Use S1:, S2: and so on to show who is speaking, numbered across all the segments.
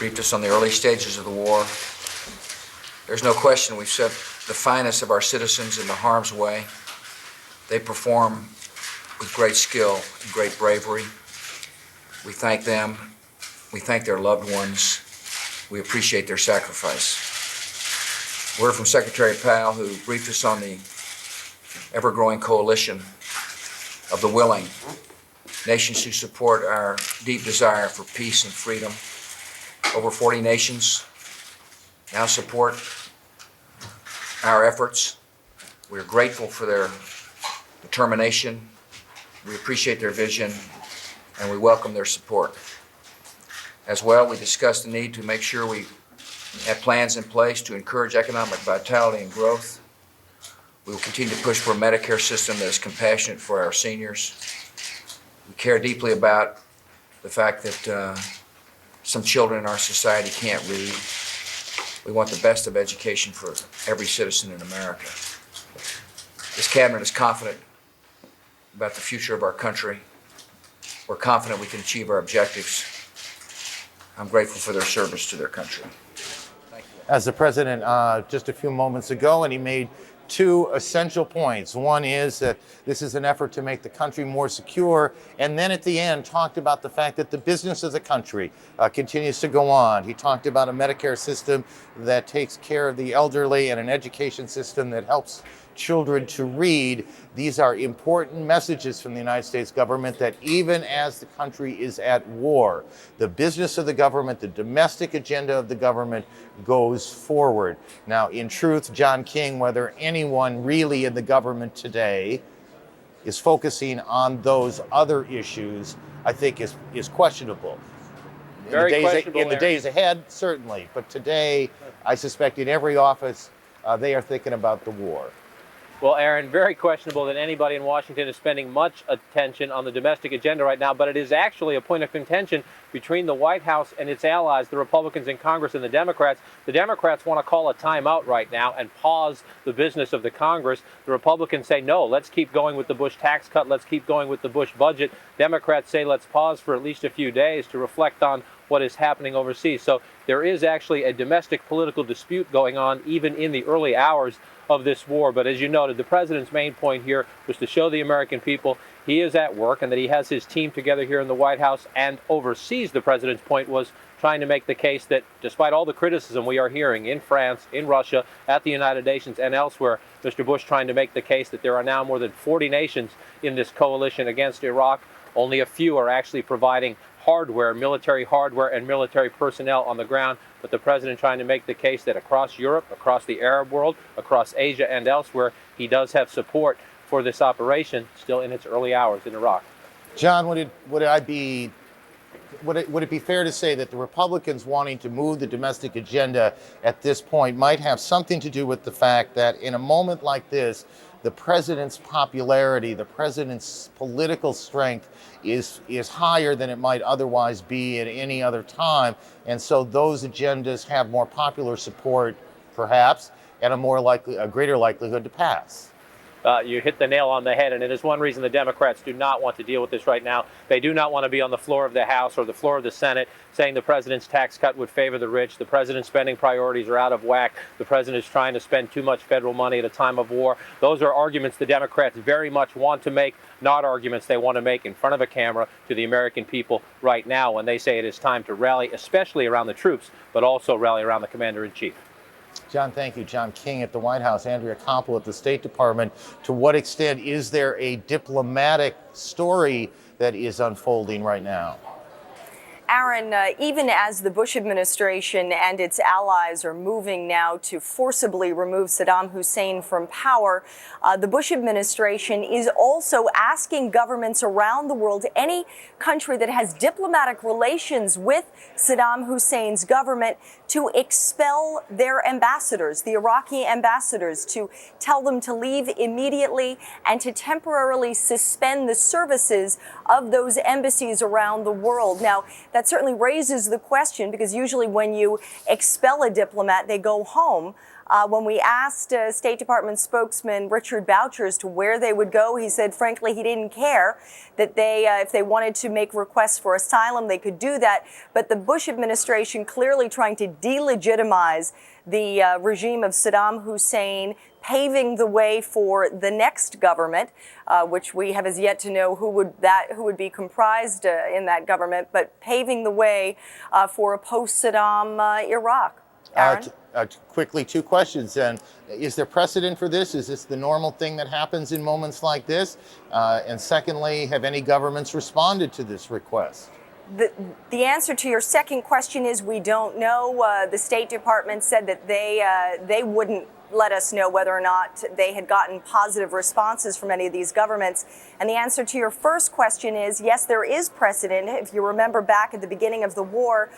S1: briefed us on the early stages of the war. There's no question we've set the finest of our citizens into harm's way. They perform with great skill and great bravery. We thank them. We thank their loved ones. We appreciate their sacrifice. Word from Secretary Powell, who briefed us on the ever-growing coalition of the willing nations who support our deep desire for peace and freedom. Over 40 nations now support our efforts. We're grateful for their determination. We appreciate their vision, and we welcome their support. As well, we discussed the need to make sure we have plans in place to encourage economic vitality and growth. We will continue to push for a Medicare system that is compassionate for our seniors. We care deeply about the fact that some children in our society can't read. We want the best of education for every citizen in America. This cabinet is confident about the future of our country. We're confident we can achieve our objectives. I'm grateful for their service to their country.
S2: As the president just a few moments ago, and he made two essential points. One is that this is an effort to make the country more secure, and then at the end talked about the fact that the business of the country continues to go on. He talked about a Medicare system that takes care of the elderly and an education system that helps children to read. These are important messages from the United States government that even as the country is at war, the business of the government, the domestic agenda of the government goes forward. Now, in truth, John King, whether anyone really in the government today is focusing on those other issues, I think is questionable. In the days ahead, certainly, but today, I suspect in every office, they are thinking about the war.
S3: Well, Aaron, very questionable that anybody in Washington is spending much attention on the domestic agenda right now, but it is actually a point of contention between the White House and its allies, the Republicans in Congress and the Democrats. The Democrats want to call a timeout right now and pause the business of the Congress. The Republicans say, no, let's keep going with the Bush tax cut. Let's keep going with the Bush budget. Democrats say, let's pause for at least a few days to reflect on what is happening overseas. So there is actually a domestic political dispute going on even in the early hours of this war. But as you noted, the president's main point here was to show the American people he is at work and that he has his team together here in the White House and overseas. The president's point was trying to make the case that despite all the criticism we are hearing in France, in Russia, at the United Nations and elsewhere, Mr. Bush trying to make the case that there are now more than 40 nations in this coalition against Iraq. Only a few are actually providing hardware, military hardware and military personnel on the ground, but the president trying to make the case that across Europe, across the Arab world, across Asia and elsewhere, he does have support for this operation still in its early hours in Iraq.
S2: John, would it be fair to say that the Republicans wanting to move the domestic agenda at this point might have something to do with the fact that in a moment like this, the president's popularity, the president's political strength is higher than it might otherwise be at any other time. And so those agendas have more popular support, perhaps, and a greater likelihood to pass.
S3: You hit the nail on the head, and it is one reason the Democrats do not want to deal with this right now. They do not want to be on the floor of the House or the floor of the Senate saying the president's tax cut would favor the rich, the president's spending priorities are out of whack, the president is trying to spend too much federal money at a time of war. Those are arguments the Democrats very much want to make, not arguments they want to make in front of a camera to the American people right now when they say it is time to rally, especially around the troops, but also rally around the commander-in-chief.
S2: John, thank you. John King at the White House, Andrea Koppel at the State Department. To what extent is there a diplomatic story that is unfolding right now?
S4: Aaron, even as the Bush administration and its allies are moving now to forcibly remove Saddam Hussein from power, the Bush administration is also asking governments around the world, any country that has diplomatic relations with Saddam Hussein's government, to expel their ambassadors, the Iraqi ambassadors, to tell them to leave immediately and to temporarily suspend the services of those embassies around the world. Now, that certainly raises the question, because usually when you expel a diplomat, they go home. When we asked State Department spokesman Richard Boucher as to where they would go, he said, frankly, he didn't care, that if they wanted to make requests for asylum, they could do that. But the Bush administration clearly trying to delegitimize the regime of Saddam Hussein, paving the way for the next government, which we have as yet to know who would be comprised in that government, but paving the way for a post-Saddam Iraq. Aaron?
S2: Quickly, two questions then. Is there precedent for this? Is this the normal thing that happens in moments like this? And secondly, have any governments responded to this request?
S4: The answer to your second question is we don't know. The State Department said that they wouldn't let us know whether or not they had gotten positive responses from any of these governments. And the answer to your first question is yes, there is precedent. If you remember back at the beginning of the war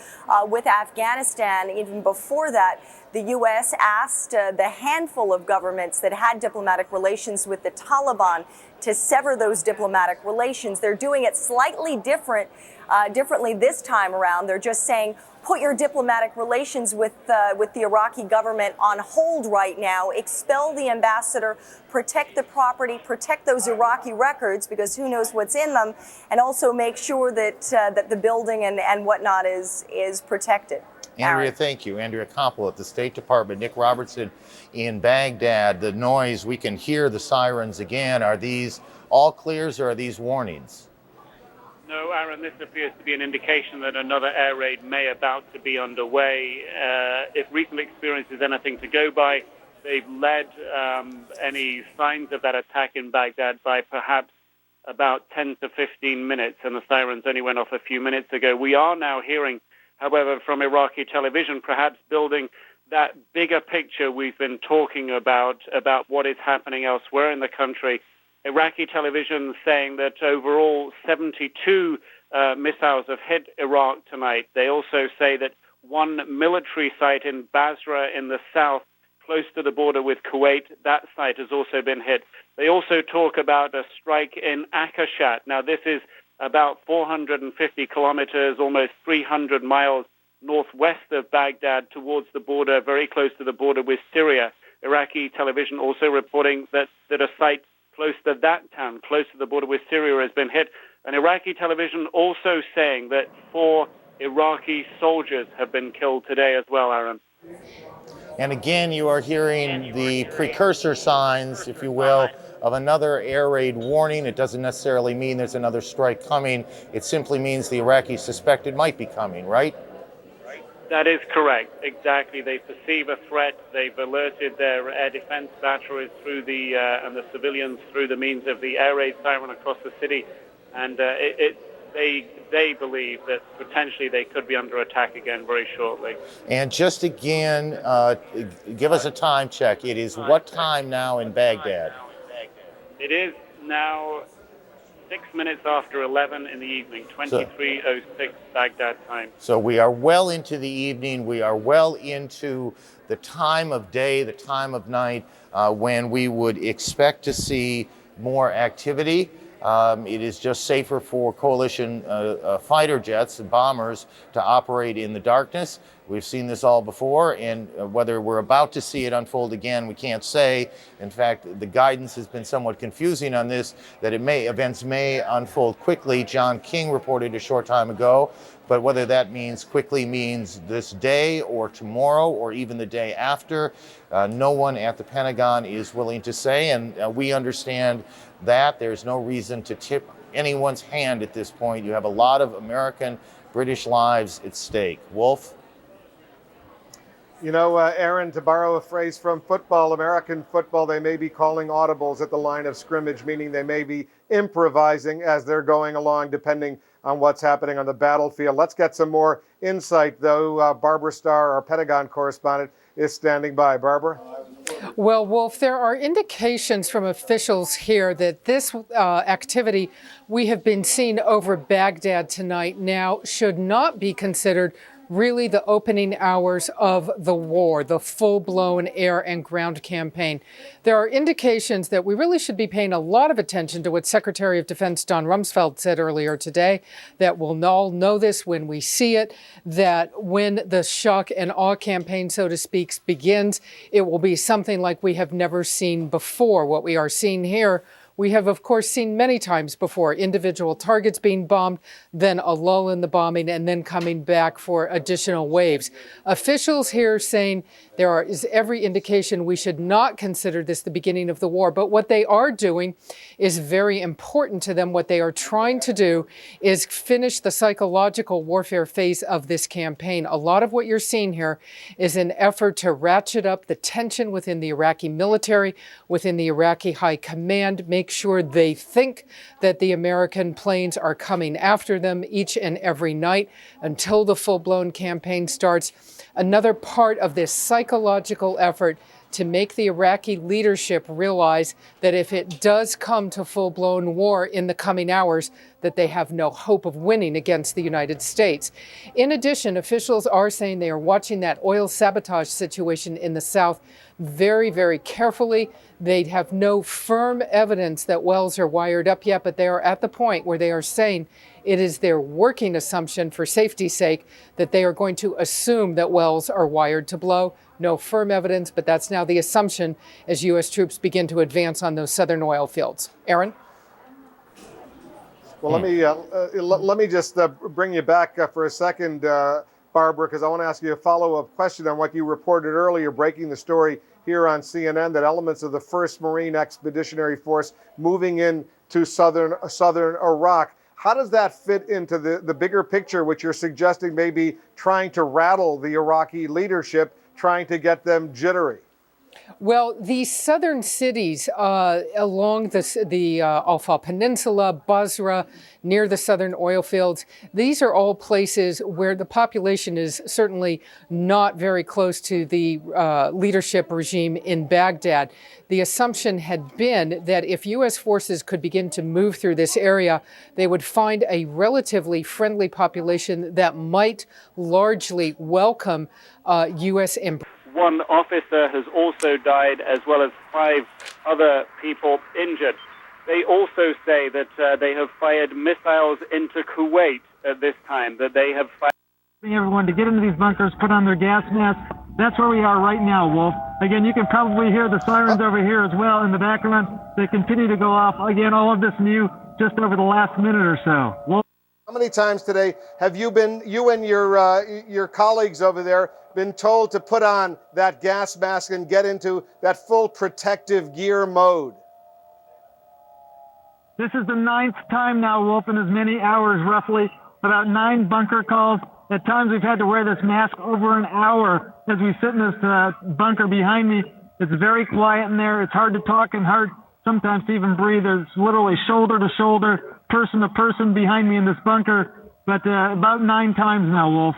S4: with Afghanistan, even before that, the U.S. asked the handful of governments that had diplomatic relations with the Taliban to sever those diplomatic relations. They're doing it slightly differently this time around. They're just saying, put your diplomatic relations with the Iraqi government on hold right now, expel the ambassador, protect the property, protect those Iraqi records, because who knows what's in them, and also make sure that that the building and whatnot is protected.
S2: Andrea,
S4: Aaron.
S2: thank you. Andrea Koppel at the State Department. Nick Robertson in Baghdad. The noise, we can hear the sirens again. Are these all clears or are these warnings?
S5: No, Aaron, this appears to be an indication that another air raid may about to be underway. If recent experience is anything to go by, they've led any signs of that attack in Baghdad by perhaps about 10 to 15 minutes, and the sirens only went off a few minutes ago. We are now hearing, however, from Iraqi television, perhaps building that bigger picture we've been talking about what is happening elsewhere in the country. Iraqi television saying that overall 72 missiles have hit Iraq tonight. They also say that one military site in Basra in the south, close to the border with Kuwait, that site has also been hit. They also talk about a strike in Akashat. Now, this is about 450 kilometers, almost 300 miles northwest of Baghdad towards the border, very close to the border with Syria. Iraqi television also reporting that a site close to that town, close to the border with Syria, has been hit. And Iraqi television also saying that 4 Iraqi soldiers have been killed today as well, Aaron.
S2: And again, you are hearing the precursor signs, if you will, of another air raid warning. It doesn't necessarily mean there's another strike coming. It simply means the Iraqis suspect it might be coming, right?
S5: That is correct. Exactly. They perceive a threat. They've alerted their air defense batteries through and the civilians through the means of the air raid siren across the city. And they believe that potentially they could be under attack again very shortly.
S2: And just again, give us a time check. It is what time now in Baghdad?
S5: It is now 6 minutes after 11 in the evening, 23:06 Baghdad time.
S2: So we are well into the evening. We are well into the time of day, the time of night, when we would expect to see more activity. It is just safer for coalition fighter jets and bombers to operate in the darkness. We've seen this all before, and whether we're about to see it unfold again, we can't say. In fact, the guidance has been somewhat confusing on this, that events may unfold quickly. John King reported a short time ago, but whether that means quickly means this day or tomorrow or even the day after, no one at the Pentagon is willing to say, and we understand that. There's no reason to tip anyone's hand at this point. You have a lot of American, British lives at stake. Wolf?
S6: You know, Aaron, to borrow a phrase from football, American football, they may be calling audibles at the line of scrimmage, meaning they may be improvising as they're going along, depending on what's happening on the battlefield. Let's get some more insight, though. Barbara Starr, our Pentagon correspondent, is standing by. Barbara?
S7: Well, Wolf, there are indications from officials here that this activity we have been seeing over Baghdad tonight now should not be considered really the opening hours of the war, the full-blown air and ground campaign. There are indications that we really should be paying a lot of attention to what Secretary of Defense Don Rumsfeld said earlier today, that we'll all know this when we see it, that when the shock and awe campaign, so to speak, begins, it will be something like we have never seen before. What we are seeing here, we have, of course, seen many times before, individual targets being bombed, then a lull in the bombing, and then coming back for additional waves. Officials here saying is every indication we should not consider this the beginning of the war. But what they are doing is very important to them. What they are trying to do is finish the psychological warfare phase of this campaign. A lot of what you're seeing here is an effort to ratchet up the tension within the Iraqi military, within the Iraqi high command, make sure they think that the American planes are coming after them each and every night until the full-blown campaign starts. Another part of this psychological effort to make the Iraqi leadership realize that if it does come to full-blown war in the coming hours, that they have no hope of winning against the United States. In addition, officials are saying they are watching that oil sabotage situation in the south very, very carefully. They have no firm evidence that wells are wired up yet, but they are at the point where they are saying it is their working assumption for safety's sake that they are going to assume that wells are wired to blow. No firm evidence, but that's now the assumption as U.S. troops begin to advance on those southern oil fields. Aaron?
S6: Well, let me just bring you back for a second, Barbara, because I want to ask you a follow-up question on what you reported earlier, breaking the story here on CNN, that elements of the 1st Marine Expeditionary Force moving into southern Iraq. How does that fit into the bigger picture, which you're suggesting may be trying to rattle the Iraqi leadership, trying to get them jittery?
S7: Well, these southern cities along the Al-Fa Peninsula, Basra, near the southern oil fields, these are all places where the population is certainly not very close to the leadership regime in Baghdad. The assumption had been that if U.S. forces could begin to move through this area, they would find a relatively friendly population that might largely welcome U.S.
S5: One officer has also died, as well as 5 other people injured. They also say that they have fired missiles into Kuwait at this time, that they have fired...
S8: Everyone to get into these bunkers, put on their gas masks. That's where we are right now, Wolf. Again, you can probably hear the sirens over here as well in the background. They continue to go off. Again, all of this new just over the last minute or so. Wolf.
S6: How many times today have you and your colleagues over there been told to put on that gas mask and get into that full protective gear mode?
S8: This is the 9th time now, Wolf, in as many hours, roughly. About 9 bunker calls. At times we've had to wear this mask over an hour as we sit in this bunker behind me. It's very quiet in there. It's hard to talk and hard sometimes to even breathe. It's literally shoulder to shoulder, person to person behind me in this bunker. But about 9 times now, Wolf.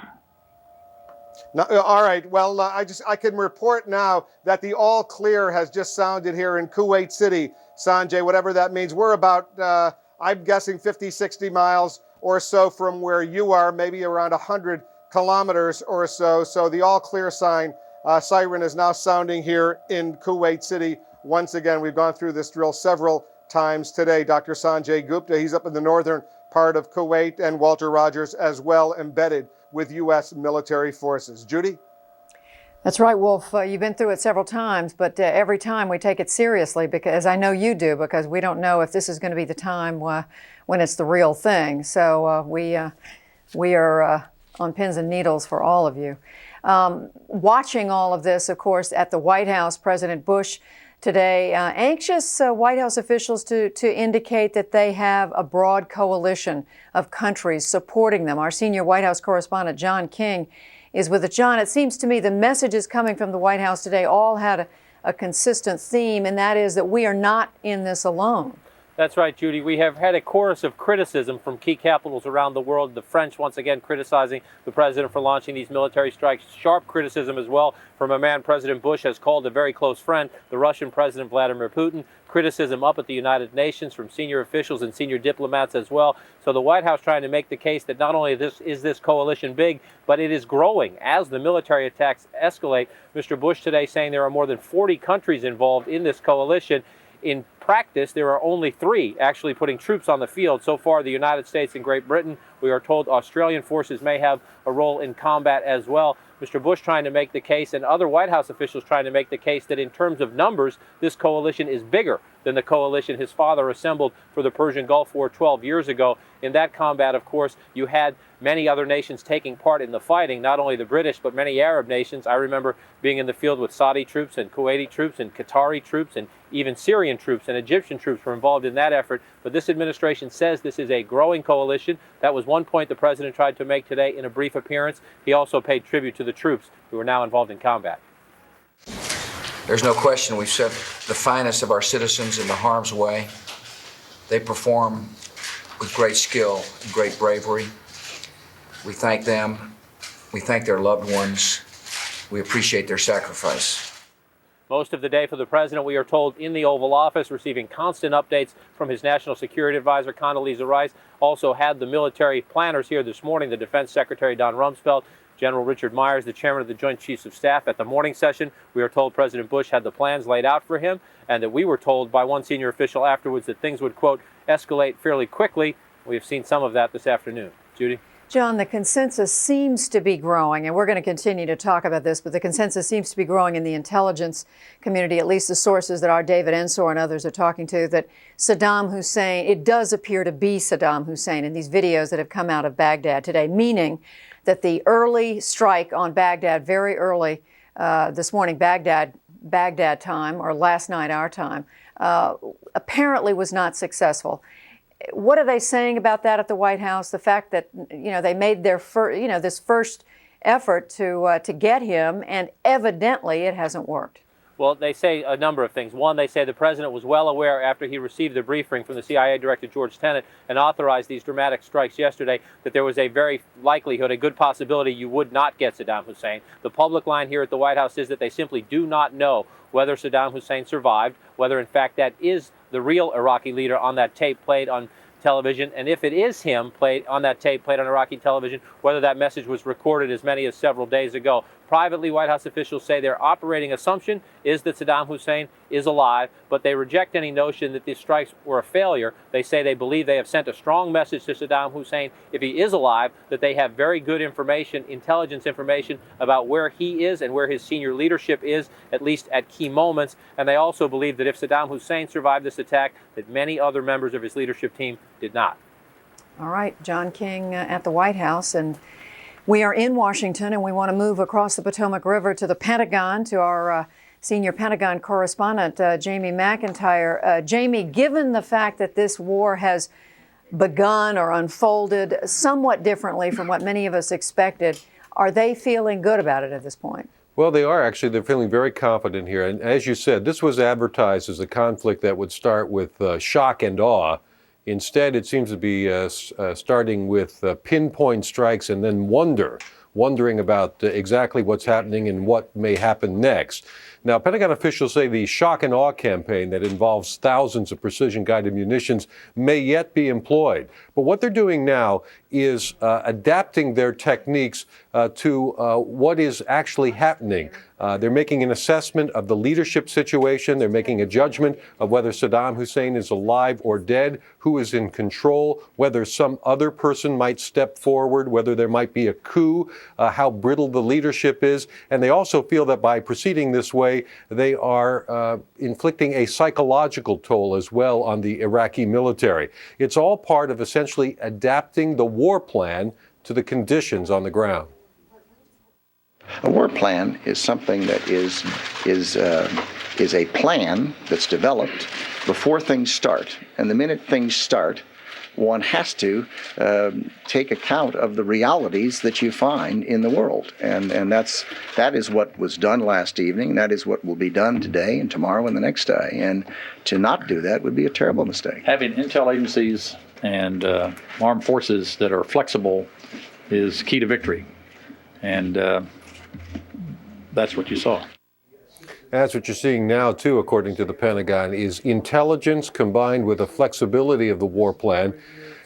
S6: No, all right. Well, I can report now that the all clear has just sounded here in Kuwait City, Sanjay, whatever that means. We're about, I'm guessing 50, 60 miles or so from where you are, maybe around 100 kilometers or so. So the all clear siren is now sounding here in Kuwait City. Once again, we've gone through this drill several times today. Dr. Sanjay Gupta, he's up in the northern part of Kuwait, and Walter Rogers as well, embedded with U.S. military forces. Judy?
S9: That's right, Wolf. You've been through it several times, but every time we take it seriously, because I know you do, because we don't know if this is going to be the time when it's the real thing. So we are on pins and needles for all of you. Watching all of this, of course, at the White House, President Bush today, anxious White House officials to indicate that they have a broad coalition of countries supporting them. Our senior White House correspondent, John King, is with us. John, it seems to me the messages coming from the White House today all had a consistent theme, and that is that we are not in this alone.
S3: That's right, Judy. We have had a chorus of criticism from key capitals around the world. The French, once again, criticizing the president for launching these military strikes. Sharp criticism as well from a man President Bush has called a very close friend, the Russian President Vladimir Putin. Criticism up at the United Nations from senior officials and senior diplomats as well. So the White House trying to make the case that not only is this coalition big, but it is growing as the military attacks escalate. Mr. Bush today saying there are more than 40 countries involved in this coalition. In practice, there are only 3 actually putting troops on the field. So far, the United States and Great Britain. We are told Australian forces may have a role in combat as well. Mr. Bush trying to make the case, and other White House officials trying to make the case, that in terms of numbers, this coalition is bigger than the coalition his father assembled for the Persian Gulf War 12 years ago. In that combat, of course, you had many other nations taking part in the fighting, not only the British, but many Arab nations. I remember being in the field with Saudi troops and Kuwaiti troops and Qatari troops, and even Syrian troops and Egyptian troops were involved in that effort. But this administration says this is a growing coalition. That was one point the president tried to make today in a brief appearance. He also paid tribute to the troops who are now involved in combat.
S1: There's no question we've set the finest of our citizens into harm's way. They perform with great skill and great bravery. We thank them. We thank their loved ones. We appreciate their sacrifice.
S3: Most of the day for the president, we are told, in the Oval Office, receiving constant updates from his national security advisor, Condoleezza Rice. Also had the military planners here this morning, the Defense Secretary Don Rumsfeld, General Richard Myers, the chairman of the Joint Chiefs of Staff. At the morning session, we are told President Bush had the plans laid out for him, and that we were told by one senior official afterwards that things would, quote, escalate fairly quickly. We have seen some of that this afternoon. Judy?
S9: John, the consensus seems to be growing, and we're going to continue to talk about this, but the consensus seems to be growing in the intelligence community, at least the sources that our David Ensor and others are talking to, that Saddam Hussein, it does appear to be Saddam Hussein in these videos that have come out of Baghdad today, meaning that the early strike on Baghdad, very early this morning, Baghdad time, or last night our time, apparently was not successful. What are they saying about that at the White House? The fact that, they made their this first effort to get him, and evidently it hasn't worked.
S3: Well, they say a number of things. One, they say the president was well aware after he received the briefing from the CIA Director George Tenet and authorized these dramatic strikes yesterday that there was a very likelihood, a good possibility you would not get Saddam Hussein. The public line here at the White House is that they simply do not know whether Saddam Hussein survived, whether in fact that is the real Iraqi leader on that tape played on television, and if it is him played on Iraqi television, whether that message was recorded as many as several days ago. Privately, White House officials say their operating assumption is that Saddam Hussein is alive, but they reject any notion that these strikes were a failure. They say they believe they have sent a strong message to Saddam Hussein, if he is alive, that they have very good information, intelligence information about where he is and where his senior leadership is, at least at key moments. And they also believe that if Saddam Hussein survived this attack, that many other members of his leadership team did not.
S9: All right, John King at the White House, and we are in Washington, and we want to move across the Potomac River to the Pentagon, to our senior Pentagon correspondent, Jamie McIntyre. Jamie, given the fact that this war has begun or unfolded somewhat differently from what many of us expected, are they feeling good about it at this point?
S10: Well, they are actually. They're feeling very confident here. And as you said, this was advertised as a conflict that would start with shock and awe. Instead, it seems to be starting with pinpoint strikes and then wondering about exactly what's happening and what may happen next. Now, Pentagon officials say the shock and awe campaign that involves thousands of precision-guided munitions may yet be employed. But what they're doing now is adapting their techniques to what is actually happening. They're making an assessment of the leadership situation. They're making a judgment of whether Saddam Hussein is alive or dead, who is in control, whether some other person might step forward, whether there might be a coup, how brittle the leadership is. And they also feel that by proceeding this way, they are inflicting a psychological toll as well on the Iraqi military. It's all part of essentially adapting the war plan to the conditions on the ground.
S11: A war plan is something that is a plan that's developed before things start. And the minute things start, one has to take account of the realities that you find in the world. And that is what was done last evening. That is what will be done today and tomorrow and the next day. And to not do that would be a terrible mistake.
S12: Having intel agencies and armed forces that are flexible is key to victory. And that's what you saw.
S10: That's what you're seeing now, too, according to the Pentagon, is intelligence combined with the flexibility of the war plan.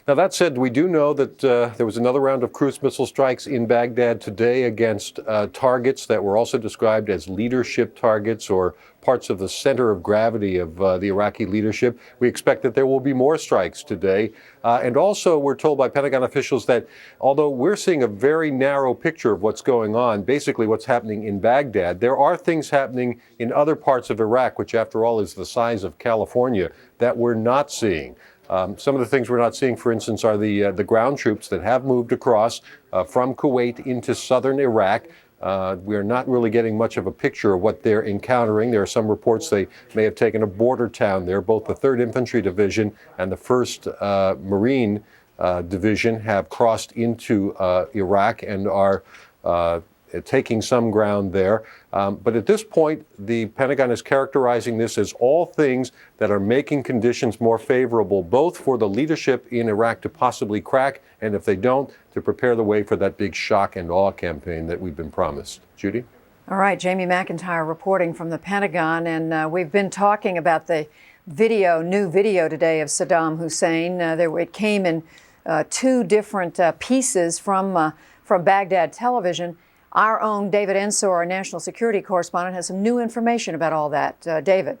S10: Now, that said, we do know that there was another round of cruise missile strikes in Baghdad today against targets that were also described as leadership targets or parts of the center of gravity of the Iraqi leadership. We expect that there will be more strikes today. And also, we're told by Pentagon officials that although we're seeing a very narrow picture of what's going on, basically what's happening in Baghdad, there are things happening in other parts of Iraq, which after all is the size of California, that we're not seeing. Some of the things we're not seeing, for instance, are the ground troops that have moved across from Kuwait into southern Iraq. We're not really getting much of a picture of what they're encountering. There are some reports they may have taken a border town there. Both the 3rd Infantry Division and the 1st Marine Division have crossed into Iraq and are taking some ground there. But at this point, the Pentagon is characterizing this as all things that are making conditions more favorable, both for the leadership in Iraq to possibly crack, and if they don't, to prepare the way for that big shock and awe campaign that we've been promised. Judy?
S9: All right, Jamie McIntyre reporting from the Pentagon, and we've been talking about the new video today of Saddam Hussein. It came in 2 different pieces from Baghdad television. Our own David Ensor, our national security correspondent, has some new information about all that. David.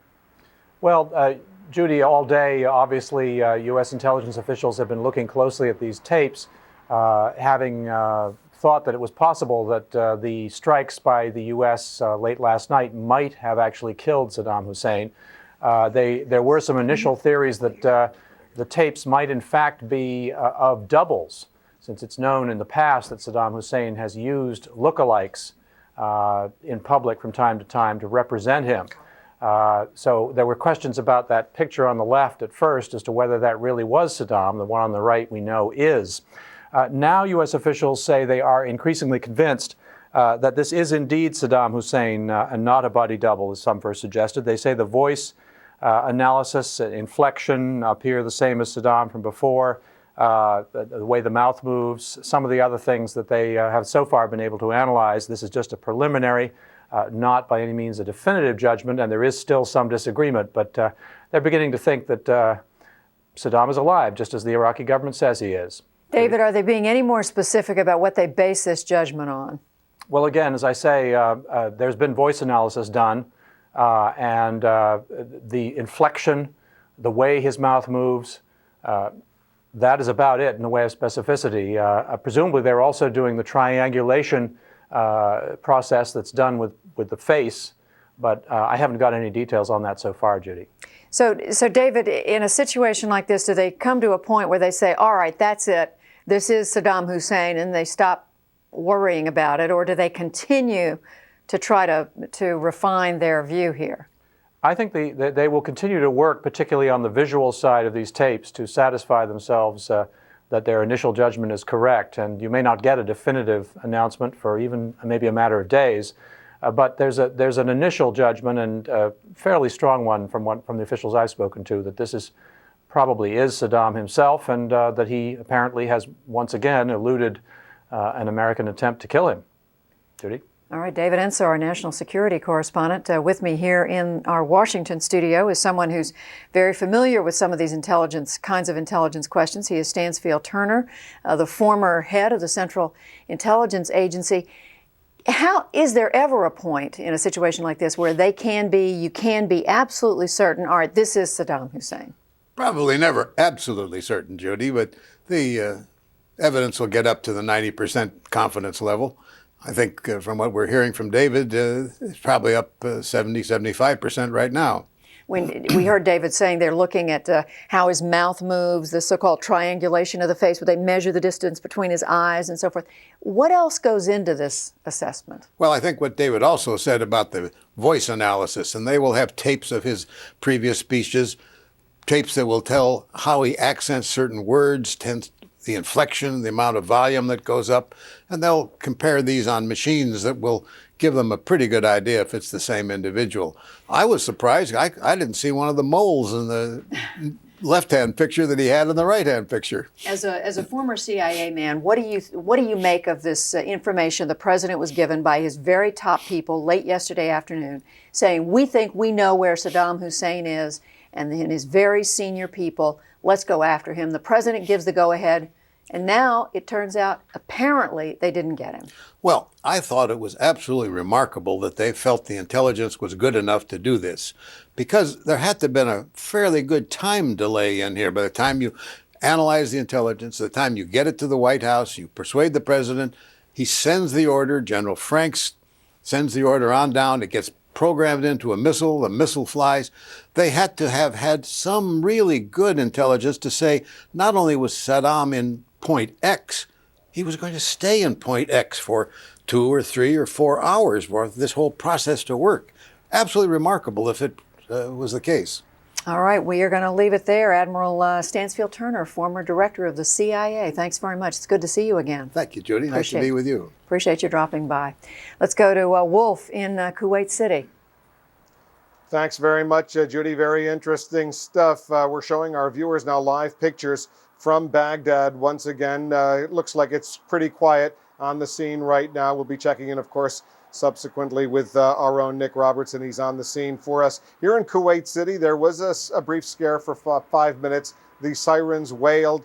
S13: Well, Judy, all day, obviously, U.S. intelligence officials have been looking closely at these tapes, having thought that it was possible that the strikes by the U.S. Late last night might have actually killed Saddam Hussein. There were some initial theories that the tapes might in fact be of doubles, since it's known in the past that Saddam Hussein has used lookalikes in public from time to time to represent him. So there were questions about that picture on the left at first as to whether that really was Saddam. The one on the right we know is. Now U.S. officials say they are increasingly convinced that this is indeed Saddam Hussein and not a body double, as some first suggested. They say the voice analysis, inflection appear the same as Saddam from before. The way the mouth moves, some of the other things that they have so far been able to analyze. This is just a preliminary, not by any means a definitive judgment, and there is still some disagreement, but they're beginning to think that Saddam is alive, just as the Iraqi government says he is.
S9: David, are they being any more specific about what they base this judgment on?
S13: Well, again, as I say, there's been voice analysis done, and the inflection, the way his mouth moves, that is about it in the way of specificity. Presumably, they're also doing the triangulation process that's done with the face, but I haven't got any details on that so far, Judy.
S9: So David, in a situation like this, do they come to a point where they say, all right, that's it, this is Saddam Hussein, and they stop worrying about it, or do they continue to try to refine their view here?
S13: I think they will continue to work, particularly on the visual side of these tapes, to satisfy themselves that their initial judgment is correct. And you may not get a definitive announcement for even maybe a matter of days, but there's an initial judgment, and a fairly strong one from the officials I've spoken to, that this probably is Saddam himself, and that he apparently has once again eluded an American attempt to kill him. Judy?
S9: All right, David Ensor, our national security correspondent, with me here in our Washington studio is someone who's very familiar with some of these kinds of intelligence questions. He is Stansfield Turner, the former head of the Central Intelligence Agency. Is there ever a point in a situation like this where you can be absolutely certain, all right, this is Saddam Hussein?
S14: Probably never absolutely certain, Judy, but the evidence will get up to the 90% confidence level. I think from what we're hearing from David, it's probably up 70, 75% right now.
S9: When we heard David saying they're looking at how his mouth moves, the so-called triangulation of the face, where they measure the distance between his eyes and so forth. What else goes into this assessment?
S14: Well, I think what David also said about the voice analysis, and they will have tapes of his previous speeches tapes that will tell how he accents certain words, the inflection, the amount of volume that goes up, and they'll compare these on machines that will give them a pretty good idea if it's the same individual. I was surprised. I didn't see one of the moles in the left-hand picture that he had in the right-hand picture.
S9: As a former CIA man, what do you make of this information the president was given by his very top people late yesterday afternoon, saying we think we know where Saddam Hussein is, and then his very senior people, let's go after him. The president gives the go-ahead, and now it turns out apparently they didn't get him.
S14: Well, I thought it was absolutely remarkable that they felt the intelligence was good enough to do this, because there had to have been a fairly good time delay in here. By the time you analyze the intelligence, the time you get it to the White House, you persuade the president, he sends the order, General Franks sends the order on down, it gets programmed into a missile, the missile flies. They had to have had some really good intelligence to say not only was Saddam in point X, he was going to stay in point X for 2 or 3 or 4 hours for this whole process to work. Absolutely remarkable if it was the case.
S9: All right, we are going to leave it there. Admiral Stansfield Turner, former director of the CIA. Thanks very much. It's good to see you again.
S14: Thank you, Judy. Nice to be with you.
S9: Appreciate you dropping by. Let's go to Wolf in Kuwait City.
S6: Thanks very much, Judy. Very interesting stuff. We're showing our viewers now live pictures from Baghdad. Once again, it looks like it's pretty quiet on the scene right now. We'll be checking in, of course, subsequently with our own Nick Robertson. He's on the scene for us. Here in Kuwait City, there was a brief scare for 5 minutes. The sirens wailed.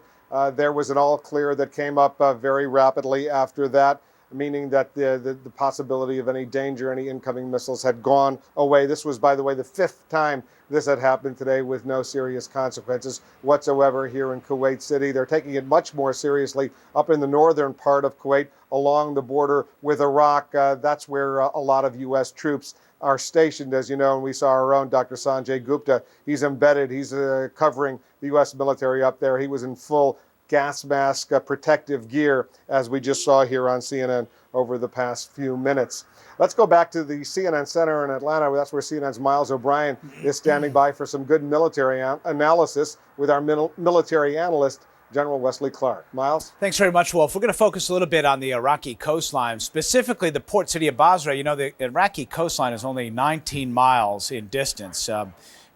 S6: There was an all clear that came up very rapidly after that, meaning that the possibility of any danger, any incoming missiles had gone away. This was, by the way, the 5th time this had happened today with no serious consequences whatsoever here in Kuwait City. They're taking it much more seriously up in the northern part of Kuwait along the border with Iraq. That's where a lot of U.S. troops are stationed, as you know, and we saw our own Dr. Sanjay Gupta. He's embedded. He's covering the U.S. military up there. He was in full gas mask protective gear, as we just saw here on CNN over the past few minutes. Let's go back to the CNN Center in Atlanta. That's where CNN's Miles O'Brien is standing by for some good military analysis with our military analyst, General Wesley Clark. Miles?
S15: Thanks very much, Wolf. We're going to focus a little bit on the Iraqi coastline, specifically the port city of Basra. You know, the Iraqi coastline is only 19 miles in distance.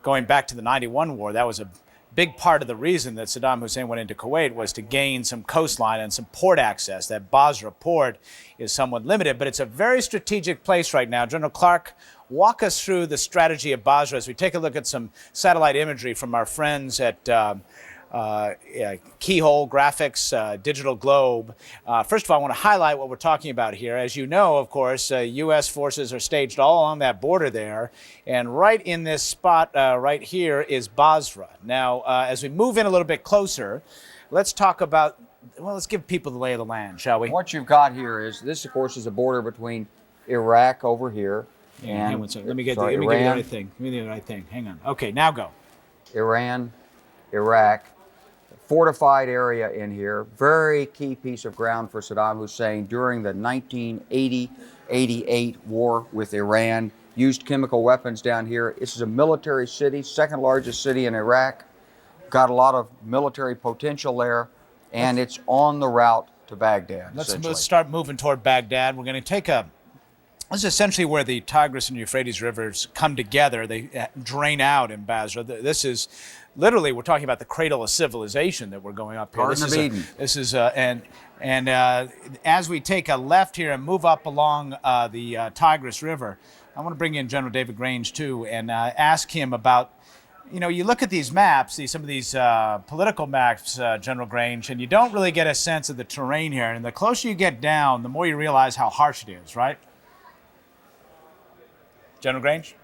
S15: Going back to the 91 war, that was a big part of the reason that Saddam Hussein went into Kuwait was to gain some coastline and some port access. That Basra port is somewhat limited, but it's a very strategic place right now. General Clark, walk us through the strategy of Basra as we take a look at some satellite imagery from our friends at Keyhole Graphics, Digital Globe. First of all, I want to highlight what we're talking about here. As you know, of course, U.S. forces are staged all along that border there. And right in this spot right here is Basra. Now, as we move in a little bit closer, let's talk about, well, let's give people the lay of the land, shall we?
S1: What you've got here is, this, of course, is a border between Iraq over here and,
S15: let me give you the right thing. Give me the right thing. Hang on. Okay, now go.
S1: Iran, Iraq. Fortified area in here, very key piece of ground for Saddam Hussein during the 1980-88 war with Iran. Used chemical weapons down here. This is a military city, second largest city in Iraq. Got a lot of military potential there, and it's on the route to Baghdad.
S15: Let's start moving toward Baghdad. We're going to take this is essentially where the Tigris and Euphrates rivers come together. They drain out in Basra. This is literally, we're talking about the cradle of civilization that we're going up here.
S1: Garden of Eden.
S15: And as we take a left here and move up along the Tigris River, I want to bring in General David Grange too and ask him about, you know, you look at these maps, some of these political maps, General Grange, and you don't really get a sense of the terrain here. And the closer you get down, the more you realize how harsh it is, right? General Grange?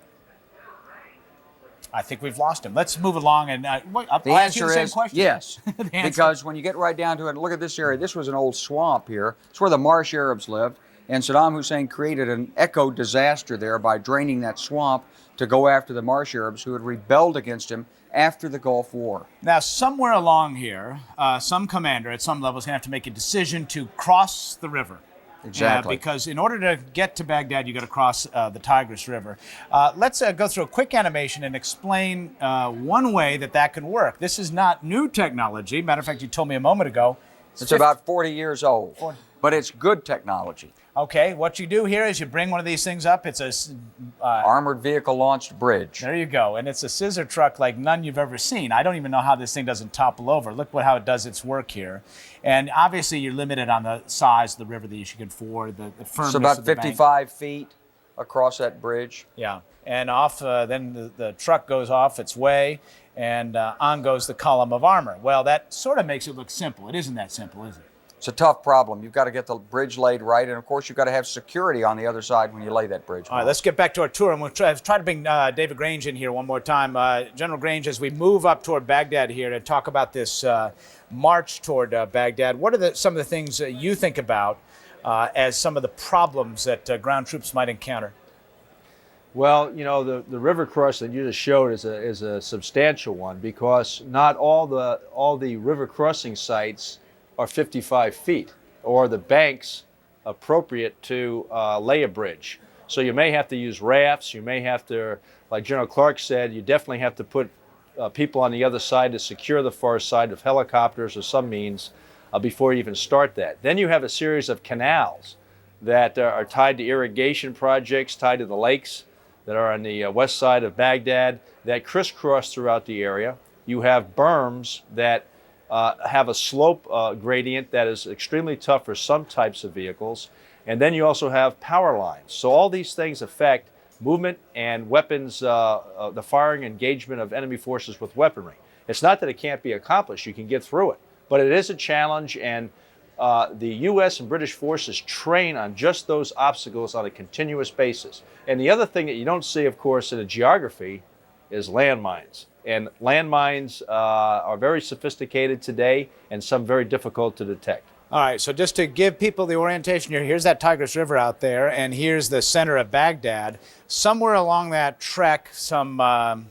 S15: I think we've lost him. Let's move along and
S1: the answer is yes. Because when you get right down to it, look at this area. This was an old swamp here. It's where the Marsh Arabs lived. And Saddam Hussein created an echo disaster there by draining that swamp to go after the Marsh Arabs who had rebelled against him after the Gulf War.
S15: Now, somewhere along here, some commander at some level is going to have to make a decision to cross the river.
S1: Exactly.
S15: Because in order to get to Baghdad, you got to cross the Tigris River. Let's go through a quick animation and explain one way that can work. This is not new technology. Matter of fact, you told me a moment ago.
S1: It's about 40 years old, but it's good technology.
S15: Okay, what you do here is you bring one of these things up. It's a
S1: armored vehicle launched bridge.
S15: There you go, and it's a scissor truck like none you've ever seen. I don't even know how this thing doesn't topple over. Look how it does its work here. And obviously you're limited on the size of the river that you can ford, the firmness
S1: It's about
S15: of the
S1: 55 feet across that bridge.
S15: Yeah, and off then the truck goes off its way, and on goes the column of armor. Well, that sort of makes it look simple. It isn't that simple, is it?
S1: It's a tough problem. You've got to get the bridge laid right, and of course you've got to have security on the other side when you lay that bridge.
S15: All right, let's get back to our tour, and we'll try to bring David Grange in here one more time. General Grange, as we move up toward Baghdad here to talk about this march toward Baghdad, what are some of the things you think about as some of the problems that ground troops might encounter?
S16: Well, you know, the river crossing that you just showed is a substantial one, because not all the river crossing sites are 55 feet, or the banks appropriate to lay a bridge. So you may have to use rafts, you may have to, like General Clark said, you definitely have to put people on the other side to secure the far side with helicopters or some means before you even start that. Then you have a series of canals that are tied to irrigation projects, tied to the lakes that are on the west side of Baghdad that crisscross throughout the area. You have berms that have a slope gradient that is extremely tough for some types of vehicles. And then you also have power lines. So all these things affect movement and weapons, the firing engagement of enemy forces with weaponry. It's not that it can't be accomplished, you can get through it. But it is a challenge, and the U.S. and British forces train on just those obstacles on a continuous basis. And the other thing that you don't see, of course, in the geography is landmines. And landmines are very sophisticated today, and some very difficult to detect.
S15: All right, so just to give people the orientation here, here's that Tigris River out there, and here's the center of Baghdad. Somewhere along that trek, some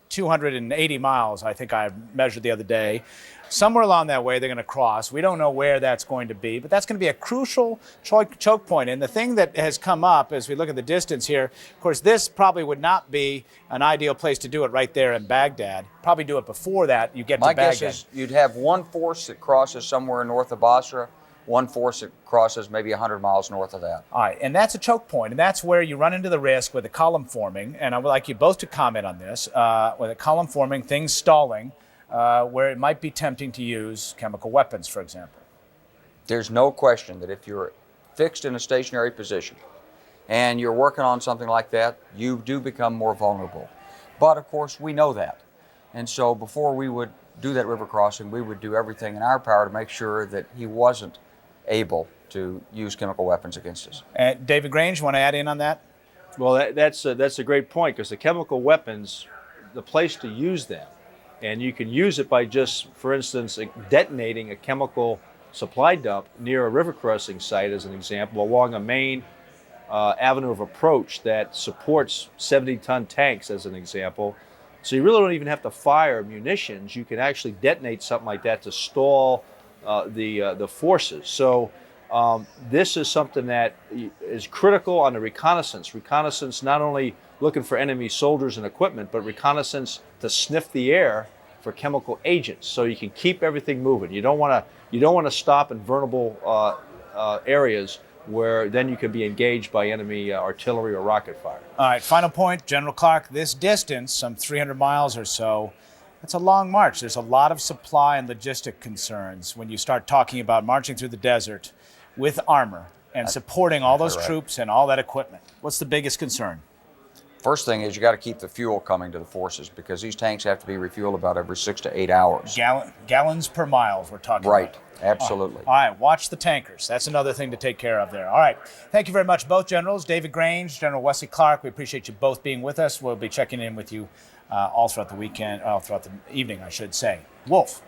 S15: 280 miles, I think I measured the other day, somewhere along that way they're going to cross. We don't know where that's going to be, but that's going to be a crucial choke point. And the thing that has come up as we look at the distance here, of course, this probably would not be an ideal place to do it right there in Baghdad. Probably do it before that you get to Baghdad.
S1: My guess is you'd have one force that crosses somewhere north of Basra, one force that crosses maybe 100 miles north of that.
S15: All right, and that's a choke point, and that's where you run into the risk with a column forming, and I would like you both to comment on this, with a column forming, things stalling, where it might be tempting to use chemical weapons, for example.
S1: There's no question that if you're fixed in a stationary position and you're working on something like that, you do become more vulnerable. But of course, we know that. And so before we would do that river crossing, we would do everything in our power to make sure that he wasn't able to use chemical weapons against us.
S15: David Grange, want to add in on that?
S16: Well, that's a great point, because the chemical weapons, the place to use them, and you can use it by just, for instance, detonating a chemical supply dump near a river crossing site, as an example, along a main avenue of approach that supports 70-ton tanks, as an example. So you really don't even have to fire munitions. You can actually detonate something like that to stall the forces. So this is something that is critical on the reconnaissance. Reconnaissance, not only looking for enemy soldiers and equipment, but reconnaissance to sniff the air for chemical agents, so you can keep everything moving. You don't want to stop in vulnerable areas where then you can be engaged by enemy artillery or rocket fire.
S15: All right, final point, General Clark, this distance, some 300 miles or so, that's a long march. There's a lot of supply and logistic concerns when you start talking about marching through the desert with armor and supporting all those troops and all that equipment. What's the biggest concern?
S1: First thing is you got to keep the fuel coming to the forces, because these tanks have to be refueled about every 6 to 8 hours.
S15: Gallons per mile, we're talking
S1: right.
S15: about.
S1: Absolutely.
S15: All right, watch the tankers. That's another thing to take care of there. All right, thank you very much, both generals. David Grange, General Wesley Clark, we appreciate you both being with us. We'll be checking in with you all throughout the weekend, all throughout the evening, I should say. Wolf.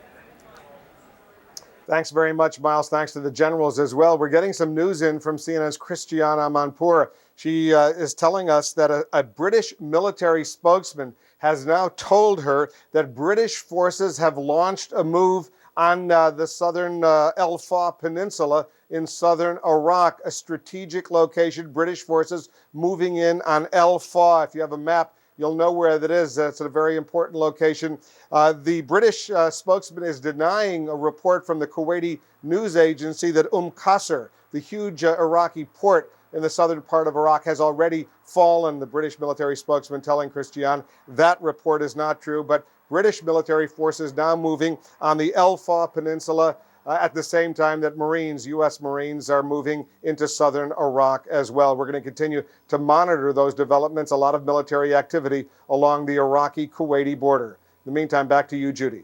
S6: Thanks very much, Miles. Thanks to the generals as well. We're getting some news in from CNN's Christiana Manpour. She is telling us that a British military spokesman has now told her that British forces have launched a move on the southern El Fa Peninsula in southern Iraq, a strategic location. British forces moving in on El Fa. If you have a map, you'll know where that is. It's a very important location. The British spokesman is denying a report from the Kuwaiti news agency that Qasr, the huge Iraqi port in the southern part of Iraq, has already fallen. The British military spokesman telling Christian that report is not true, but British military forces now moving on the El Fa Peninsula at the same time that Marines, U.S. Marines, are moving into southern Iraq as well. We're going to continue to monitor those developments, a lot of military activity along the Iraqi-Kuwaiti border. In the meantime, back to you, Judy.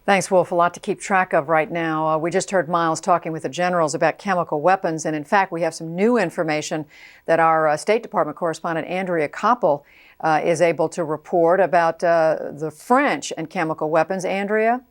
S9: Thanks, Wolf. A lot to keep track of right now. We just heard Miles talking with the generals about chemical weapons. And in fact, we have some new information that our State Department correspondent, Andrea Koppel, is able to report about the French and chemical weapons. Andrea?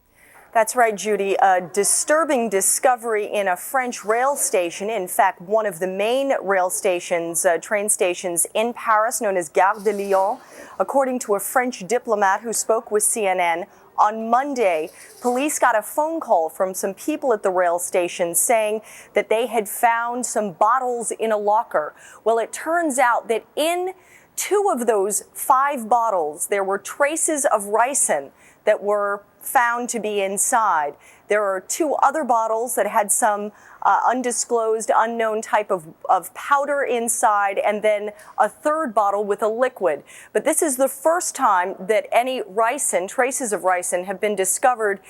S4: That's right, Judy. A disturbing discovery in a French rail station. In fact, one of the main rail stations, train stations in Paris, known as Gare de Lyon. According to a French diplomat who spoke with CNN, on Monday, police got a phone call from some people at the rail station saying that they had found some bottles in a locker. Well, it turns out that in 2 of those 5 bottles, there were traces of ricin that were found to be inside. There are 2 other bottles that had some undisclosed, unknown type of powder inside, and then a 3rd bottle with a liquid. But this is the first time that any ricin, traces of ricin, have been discovered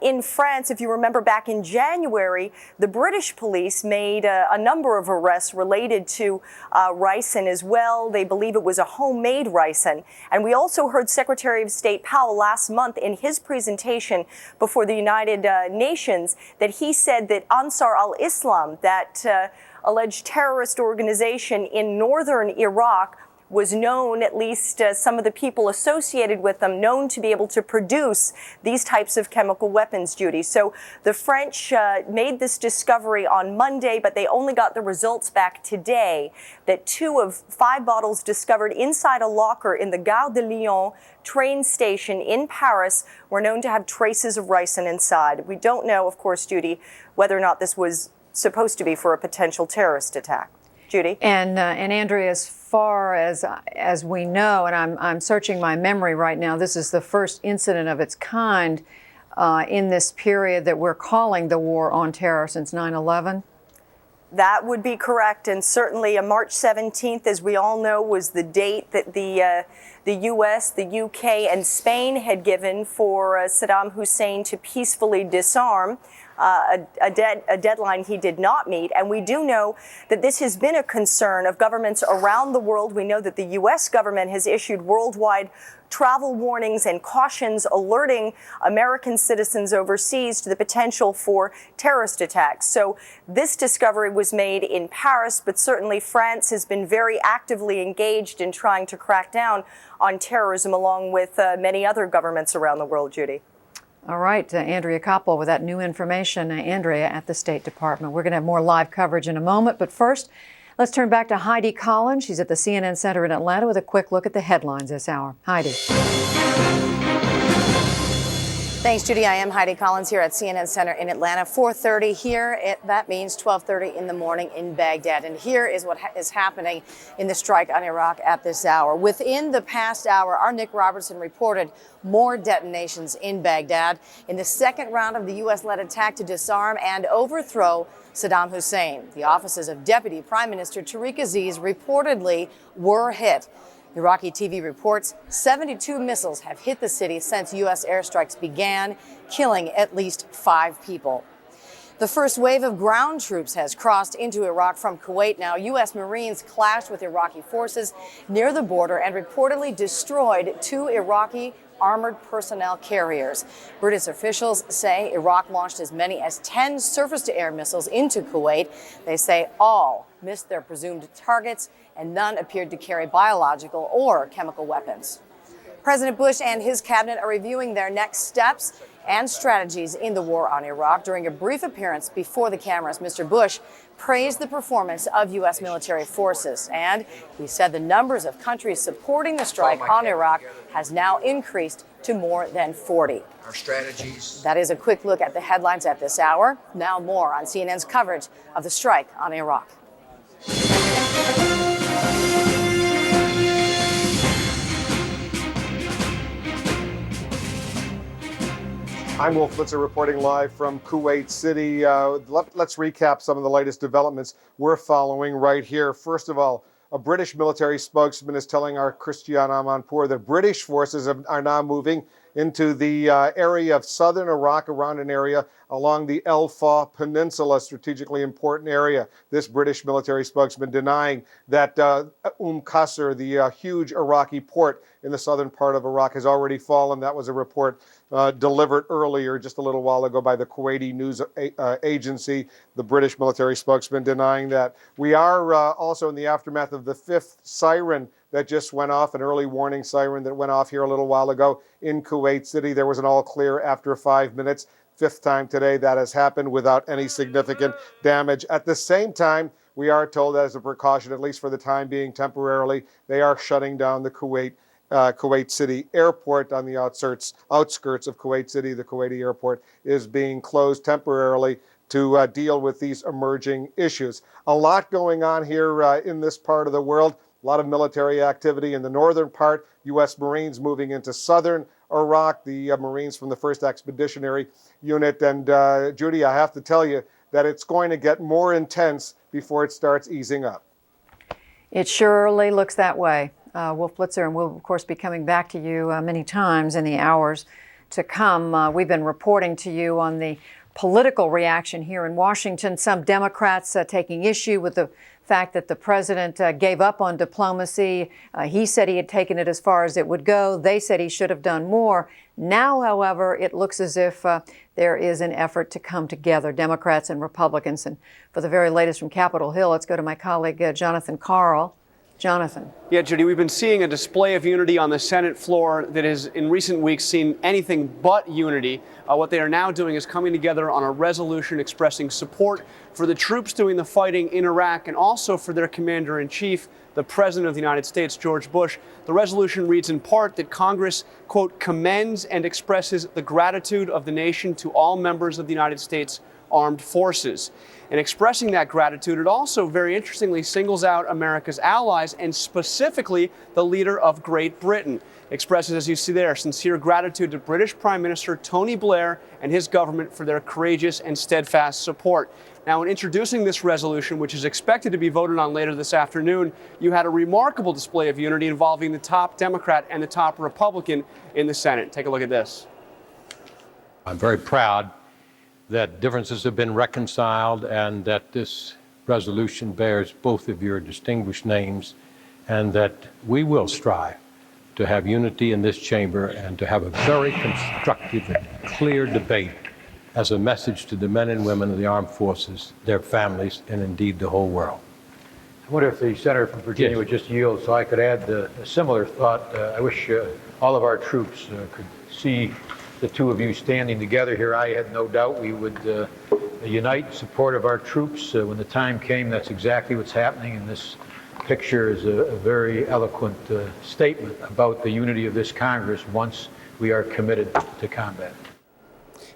S4: in France. If you remember back in January, the British police made a number of arrests related to ricin as well. They believe it was a homemade ricin. And we also heard Secretary of State Powell last month in his presentation before the United Nations that he said that Ansar al-Islam, that alleged terrorist organization in northern Iraq, was known, at least some of the people associated with them, known to be able to produce these types of chemical weapons, Judy. So the French made this discovery on Monday, but they only got the results back today, that 2 of 5 bottles discovered inside a locker in the Gare de Lyon train station in Paris were known to have traces of ricin inside. We don't know, of course, Judy, whether or not this was supposed to be for a potential terrorist attack. Judy?
S9: And Andrea, as far as we know, and I'm searching my memory right now, this is the first incident of its kind in this period that we're calling the War on Terror since 9/11?
S4: That would be correct, and certainly March 17th, as we all know, was the date that the U.S., the U.K., and Spain had given for Saddam Hussein to peacefully disarm. A deadline he did not meet. And we do know that this has been a concern of governments around the world. We know that the U.S. government has issued worldwide travel warnings and cautions alerting American citizens overseas to the potential for terrorist attacks. So this discovery was made in Paris, but certainly France has been very actively engaged in trying to crack down on terrorism along with many other governments around the world, Judy.
S9: All right, Andrea Koppel with that new information. Andrea at the State Department. We're going to have more live coverage in a moment, but first, let's turn back to Heidi Collins. She's at the CNN Center in Atlanta with a quick look at the headlines this hour. Heidi.
S17: Thanks, Judy. I am Heidi Collins here at CNN Center in Atlanta. 4:30 here. That means 12:30 in the morning in Baghdad. And here is what is happening in the strike on Iraq at this hour. Within the past hour, our Nick Robertson reported more detonations in Baghdad in the second round of the U.S.-led attack to disarm and overthrow Saddam Hussein. The offices of Deputy Prime Minister Tariq Aziz reportedly were hit. Iraqi TV reports 72 missiles have hit the city since U.S. airstrikes began, killing at least 5 people. The first wave of ground troops has crossed into Iraq from Kuwait. Now, U.S. Marines clashed with Iraqi forces near the border and reportedly destroyed 2 Iraqi armored personnel carriers. British officials say Iraq launched as many as 10 surface-to-air missiles into Kuwait. They say all missed their presumed targets, and none appeared to carry biological or chemical weapons. President Bush and his cabinet are reviewing their next steps and strategies in the war on Iraq. During a brief appearance before the cameras, Mr. Bush praised the performance of U.S. military forces, and he said the numbers of countries supporting the strike on Iraq has now increased to more than 40.
S1: Our strategies.
S17: That is a quick look at the headlines at this hour. Now more on CNN's coverage of the strike on Iraq.
S6: I'm Wolf Blitzer reporting live from Kuwait City. Let's recap some of the latest developments we're following right here. First of all, a British military spokesman is telling our Christian Amanpour that British forces are now moving into the area of southern Iraq, around an area along the El Fa Peninsula, strategically important area. This British military spokesman denying that Qasr, the huge Iraqi port in the southern part of Iraq, has already fallen. That was a report delivered earlier, just a little while ago, by the Kuwaiti news agency. The British military spokesman denying that. We are also in the aftermath of the fifth siren that just went off, an early warning siren that went off here a little while ago in Kuwait City. There was an all clear after 5 minutes. Fifth time today that has happened without any significant damage. At the same time, we are told that as a precaution, at least for the time being, temporarily, they are shutting down the Kuwait City airport on the outskirts of Kuwait City. The Kuwaiti airport is being closed temporarily to deal with these emerging issues. A lot going on here in this part of the world. A lot of military activity in the northern part. U.S. Marines moving into southern Iraq, the Marines from the 1st Expeditionary Unit. And Judy, I have to tell you that it's going to get more intense before it starts easing up.
S9: It surely looks that way. Wolf Blitzer, and we'll, of course, be coming back to you many times in the hours to come. We've been reporting to you on the political reaction here in Washington. Some Democrats taking issue with the fact that the president gave up on diplomacy. He said he had taken it as far as it would go. They said he should have done more. Now, however, it looks as if there is an effort to come together, Democrats and Republicans. And for the very latest from Capitol Hill, let's go to my colleague, Jonathan Karl. Jonathan.
S18: Yeah, Judy, we've been seeing a display of unity on the Senate floor that has, in recent weeks, seen anything but unity. What they are now doing is coming together on a resolution expressing support for the troops doing the fighting in Iraq and also for their commander-in-chief, the President of the United States, George Bush. The resolution reads in part that Congress, quote, commends and expresses the gratitude of the nation to all members of the United States Armed Forces. And expressing that gratitude, it also very interestingly singles out America's allies and specifically the leader of Great Britain. Expresses, as you see there, sincere gratitude to British Prime Minister Tony Blair and his government for their courageous and steadfast support. Now, in introducing this resolution, which is expected to be voted on later this afternoon, you had a remarkable display of unity involving the top Democrat and the top Republican in the Senate. Take a look at this.
S19: I'm very proud that differences have been reconciled and that this resolution bears both of your distinguished names, and that we will strive to have unity in this chamber and to have a very constructive and clear debate as a message to the men and women of the armed forces, their families, and indeed the whole world.
S20: I wonder if the senator from Virginia would just yield so I could add a similar thought. I wish all of our troops could see the two of you standing together here. I had no doubt we would unite in support of our troops. When the time came, that's exactly what's happening. And this picture is a very eloquent statement about the unity of this Congress once we are committed to combat.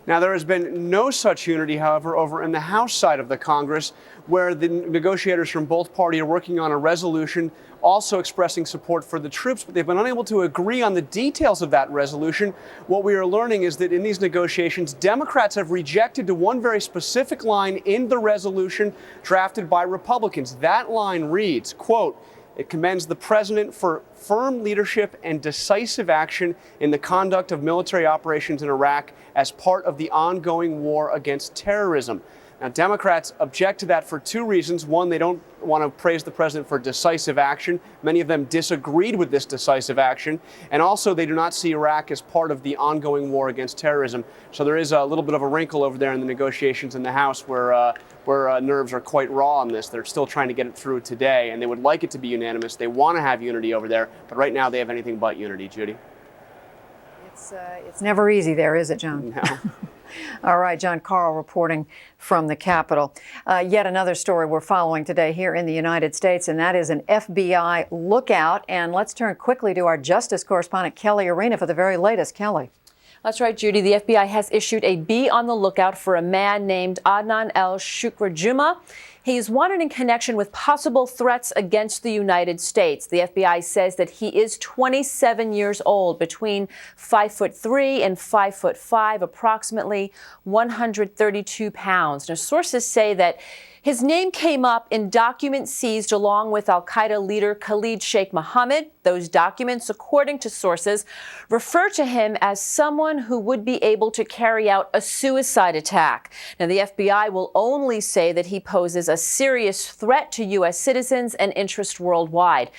S18: Now, there has been no such unity, however, over in the House side of the Congress, where the negotiators from both parties are working on a resolution also expressing support for the troops, but they've been unable to agree on the details of that resolution. What we are learning is that in these negotiations, Democrats have rejected to one very specific line in the resolution drafted by Republicans. That line reads, quote, "It commends the president for firm leadership and decisive action in the conduct of military operations in Iraq as part of the ongoing war against terrorism." Now, Democrats object to that for two reasons. One, they don't want to praise the president for decisive action. Many of them disagreed with this decisive action. And also, they do not see Iraq as part of the ongoing war against terrorism. So there is a little bit of a wrinkle over there in the negotiations in the House where nerves are quite raw on this. They're still trying to get it through today, and they would like it to be unanimous. They want to have unity over there, but right now they have anything but unity, Judy.
S9: It's never easy there, is it, John?
S18: No.
S9: All right, John Carl reporting from the Capitol. Yet another story we're following today here in the United States, and that is an FBI lookout. And let's turn quickly to our justice correspondent, Kelly Arena, for the very latest. Kelly.
S21: That's right, Judy. The FBI has issued a be on the lookout for a man named Adnan El-Shukrajuma. He's wanted in connection with possible threats against the United States. The FBI says that he is 27 years old, between 5'3" and 5'5", approximately 132 pounds. Now, sources say that his name came up in documents seized along with al-Qaeda leader Khalid Sheikh Mohammed. Those documents, according to sources, refer to him as someone who would be able to carry out a suicide attack. Now, the FBI will only say that he poses a serious threat to U.S. citizens and interests worldwide.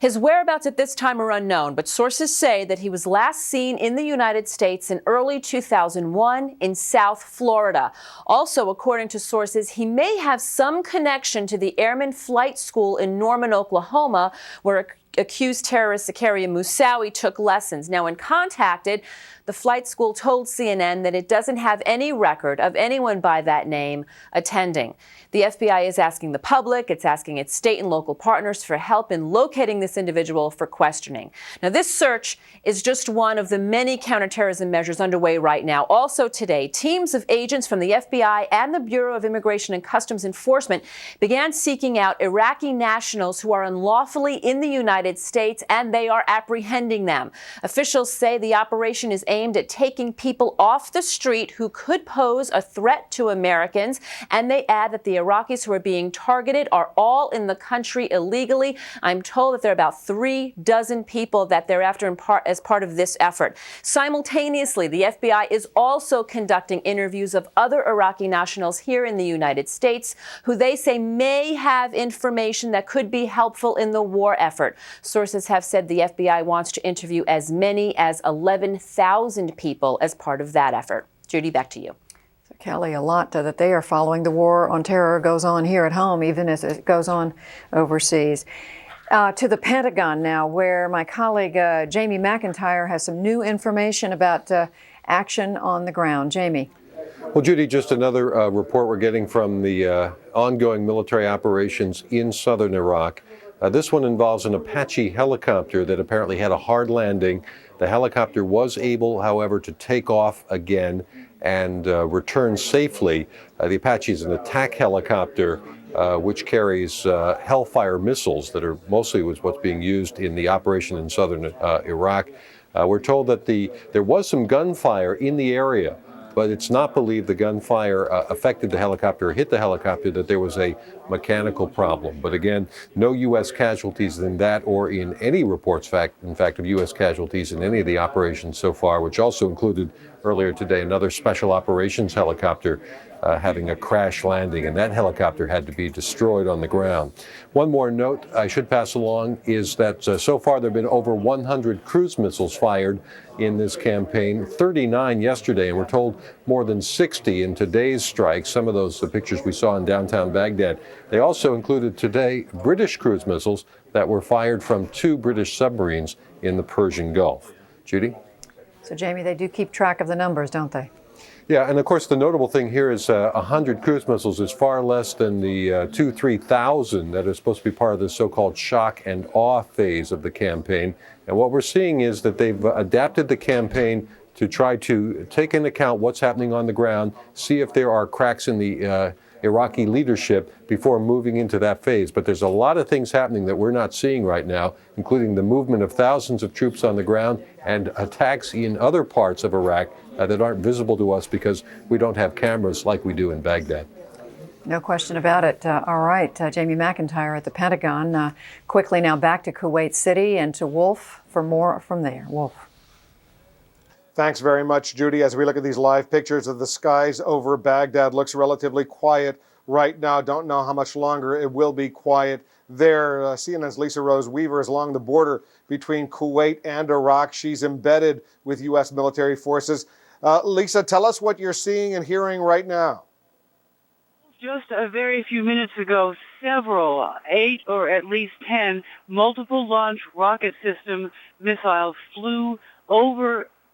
S21: His whereabouts at this time are unknown, but sources say that he was last seen in the United States in early 2001 in South Florida. Also, according to sources, he may have some connection to the Airman Flight School in Norman, Oklahoma, where accused terrorist Zakaria Moussaoui took lessons. Now, when contacted, the flight school told CNN that it doesn't have any record of anyone by that name attending. The FBI is asking the public, it's asking its state and local partners for help in locating this individual for questioning. Now, this search is just one of the many counterterrorism measures underway right now. Also today, teams of agents from the FBI and the Bureau of Immigration and Customs Enforcement began seeking out Iraqi nationals who are unlawfully in the United States, and they are apprehending them. Officials say the operation is aimed at taking people off the street who could pose a threat to Americans, and they add that the Iraqis who are being targeted are all in the country illegally. I'm told that there are about 36 people that they're after as part of this effort. Simultaneously, the FBI is also conducting interviews of other Iraqi nationals here in the United States who they say may have information that could be helpful in the war effort. Sources have said the FBI wants to interview as many as 11,000 people as part of that effort. Judy, back to you.
S9: Kelly, a lot that they are following. The war on terror goes on here at home, even as it goes on overseas. To the Pentagon now, where my colleague Jamie McIntyre has some new information about action on the ground. Jamie.
S10: Well, Judy, just another report we're getting from the ongoing military operations in southern Iraq. This one involves an Apache helicopter that apparently had a hard landing. The helicopter was able, however, to take off again and return safely. The Apache is an attack helicopter which carries Hellfire missiles that are mostly what's being used in the operation in southern Iraq. We're told that there was some gunfire in the area, but it's not believed the gunfire affected the helicopter or hit the helicopter, that there was a mechanical problem. But again, no U.S. casualties in that or in any reports, in fact, of U.S. casualties in any of the operations so far, which also included earlier today another special operations helicopter having a crash landing, and that helicopter had to be destroyed on the ground. One more note I should pass along is that so far there have been over 100 cruise missiles fired in this campaign, 39 yesterday, and we're told more than 60 in today's strike. Some of those, the pictures we saw in downtown Baghdad. They also included today British cruise missiles that were fired from 2 British submarines in the Persian Gulf. Judy?
S9: So, Jamie, they do keep track of the numbers, don't they?
S10: Yeah, and of course the notable thing here is 100 cruise missiles is far less than the 2,000-3,000 that are supposed to be part of the so-called shock and awe phase of the campaign. And what we're seeing is that they've adapted the campaign to try to take into account what's happening on the ground, see if there are cracks in the Iraqi leadership before moving into that phase. But there's a lot of things happening that we're not seeing right now, including the movement of thousands of troops on the ground and attacks in other parts of Iraq that aren't visible to us because we don't have cameras like we do in Baghdad.
S9: No question about it. All right, Jamie McIntyre at the Pentagon. Quickly now back to Kuwait City and to Wolf for more from there. Wolf.
S6: Thanks very much, Judy. As we look at these live pictures of the skies over Baghdad, looks relatively quiet right now. Don't know how much longer it will be quiet there. CNN's Lisa Rose Weaver is along the border between Kuwait and Iraq. She's embedded with U.S. military forces. Lisa, tell us what you're seeing and hearing right now.
S22: Just a very few minutes ago, several, 8 or at least 10, multiple launch rocket system missiles flew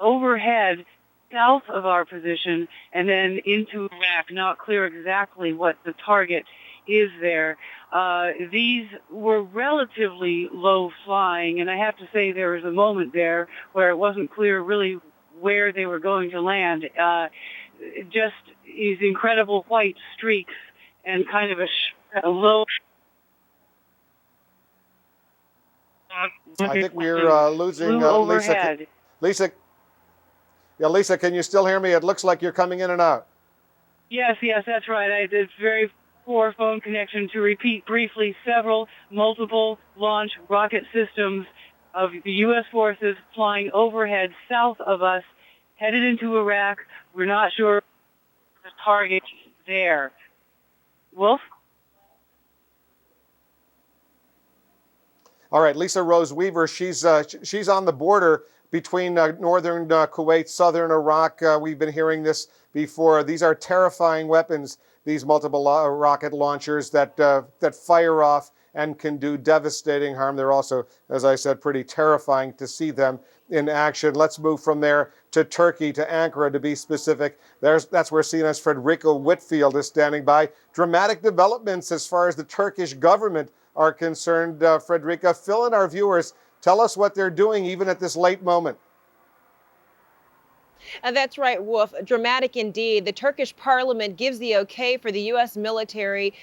S22: overhead south of our position and then into Iraq. Not clear exactly what the target is there. These were relatively low flying, and I have to say there was a moment there where it wasn't clear really where they were going to land. Just these incredible white streaks and kind of a low.
S6: I think we're losing Lisa. Lisa, can you still hear me? It looks like you're coming in and out.
S22: Yes, that's right. It's very poor phone connection. To repeat briefly, multiple launch rocket systems of the U.S. forces flying overhead south of us, headed into Iraq. We're not sure the target there. Wolf?
S6: All right, Lisa Rose Weaver, she's on the border between northern Kuwait, southern Iraq. We've been hearing this before. These are terrifying weapons, these multiple rocket launchers that fire off and can do devastating harm. They're also, as I said, pretty terrifying to see them in action. Let's move from there to Turkey, to Ankara to be specific. That's where CNN's Frederica Whitfield is standing by. Dramatic developments as far as the Turkish government are concerned. Frederica, fill in our viewers. Tell us what they're doing even at this late moment.
S2: That's right, Wolf. Dramatic indeed. The Turkish parliament gives the okay for the U.S. military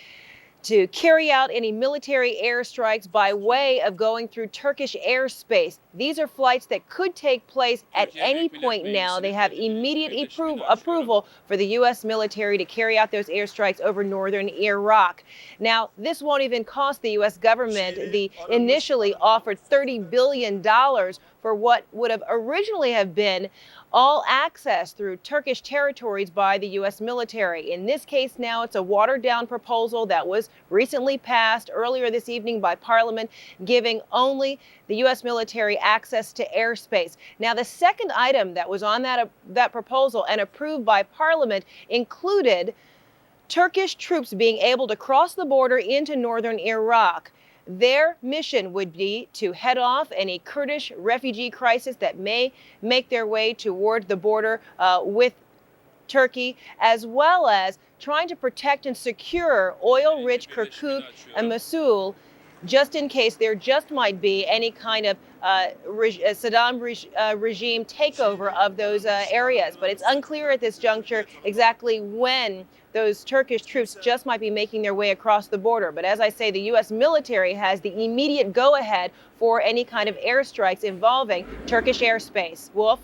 S2: to carry out any military airstrikes by way of going through Turkish airspace. These are flights that could take place at any point now. They have immediate approval for the U.S. military to carry out those airstrikes over northern Iraq. Now, this won't even cost the U.S. government the initially offered $30 billion for what would have originally have been all access through Turkish territories by the U.S. military. In this case now, it's a watered-down proposal that was recently passed earlier this evening by Parliament, giving only the U.S. military access to airspace. Now, the second item that was on that proposal and approved by Parliament included Turkish troops being able to cross the border into northern Iraq. Their mission would be to head off any Kurdish refugee crisis that may make their way toward the border with Turkey, as well as trying to protect and secure oil-rich Kirkuk and Mosul, just in case there just might be any kind of Saddam regime takeover of those areas. But it's unclear at this juncture exactly when those Turkish troops just might be making their way across the border. But as I say, the U.S. military has the immediate go-ahead for any kind of airstrikes involving Turkish airspace. Wolf?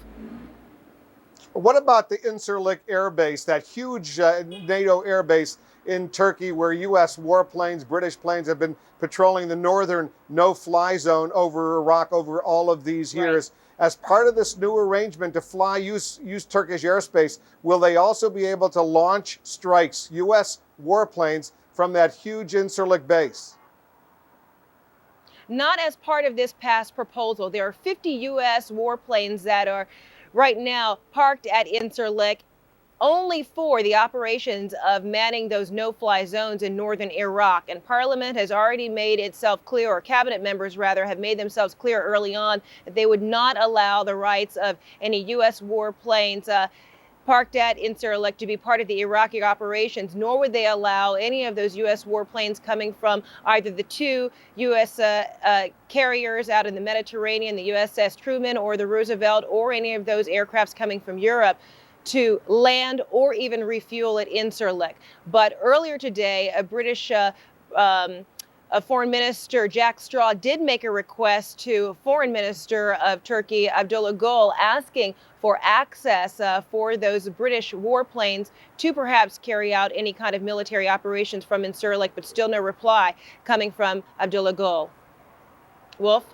S6: What about the Incirlik Air Base, that huge NATO air base in Turkey where U.S. warplanes, British planes have been patrolling the northern no-fly zone over Iraq over all of these years? Right. As part of this new arrangement to use Turkish airspace, will they also be able to launch strikes, U.S. warplanes, from that huge Incirlik base?
S2: Not as part of this past proposal. There are 50 U.S. warplanes that are right now parked at Incirlik, only for the operations of manning those no-fly zones in northern Iraq. And Parliament has already made itself clear, or cabinet members rather, have made themselves clear early on that they would not allow the rights of any U.S. warplanes parked at Incirlik to be part of the Iraqi operations, nor would they allow any of those U.S. warplanes coming from either the two U.S. Carriers out in the Mediterranean, the USS Truman or the Roosevelt, or any of those aircrafts coming from Europe, to land or even refuel at Incirlik. But earlier today, a British Foreign Minister, Jack Straw, did make a request to Foreign Minister of Turkey, Abdullah Gül, asking for access for those British warplanes to perhaps carry out any kind of military operations from Incirlik, but still no reply coming from Abdullah Gül. Wolf?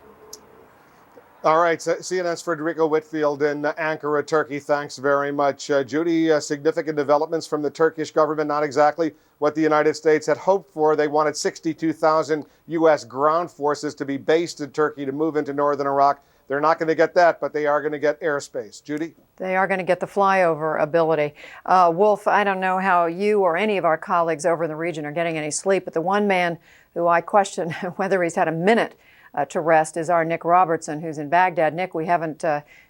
S6: All right, CNN's Frederica Whitfield in Ankara, Turkey. Thanks very much. Judy, significant developments from the Turkish government, not exactly what the United States had hoped for. They wanted 62,000 U.S. ground forces to be based in Turkey to move into northern Iraq. They're not going to get that, but they are going to get airspace. Judy?
S9: They are going to get the flyover ability. Wolf, I don't know how you or any of our colleagues over in the region are getting any sleep, but the one man who I question whether he's had a minute to rest, is our Nick Robertson, who's in Baghdad. Nick, we haven't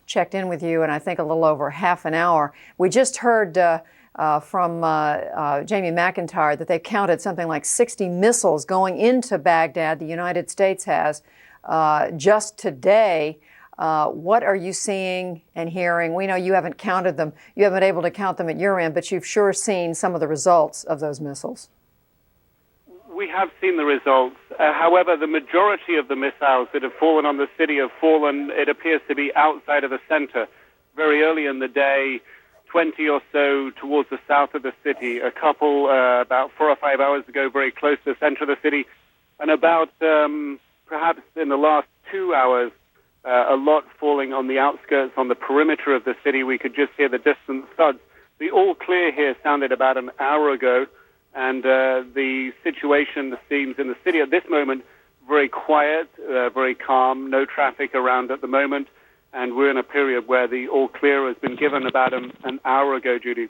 S9: checked in with you in, I think, a little over half an hour. We just heard from Jamie McIntyre that they counted something like 60 missiles going into Baghdad, the United States has, just today. What are you seeing and hearing? We know you haven't counted them. You haven't been able to count them at your end, but you've sure seen some of the results of those missiles.
S5: We have seen the results. However, the majority of the missiles that have fallen on the city have fallen, it appears to be outside of the center. Very early in the day, 20 or so towards the south of the city, a couple about 4 or 5 hours ago very close to the center of the city, and about perhaps in the last 2 hours, a lot falling on the outskirts, on the perimeter of the city. We could just hear the distant thuds. The all clear here sounded about an hour ago, and the situation seems in the city at this moment very quiet, very calm, no traffic around at the moment, and we're in a period where the all clear has been given about an hour ago, Judy.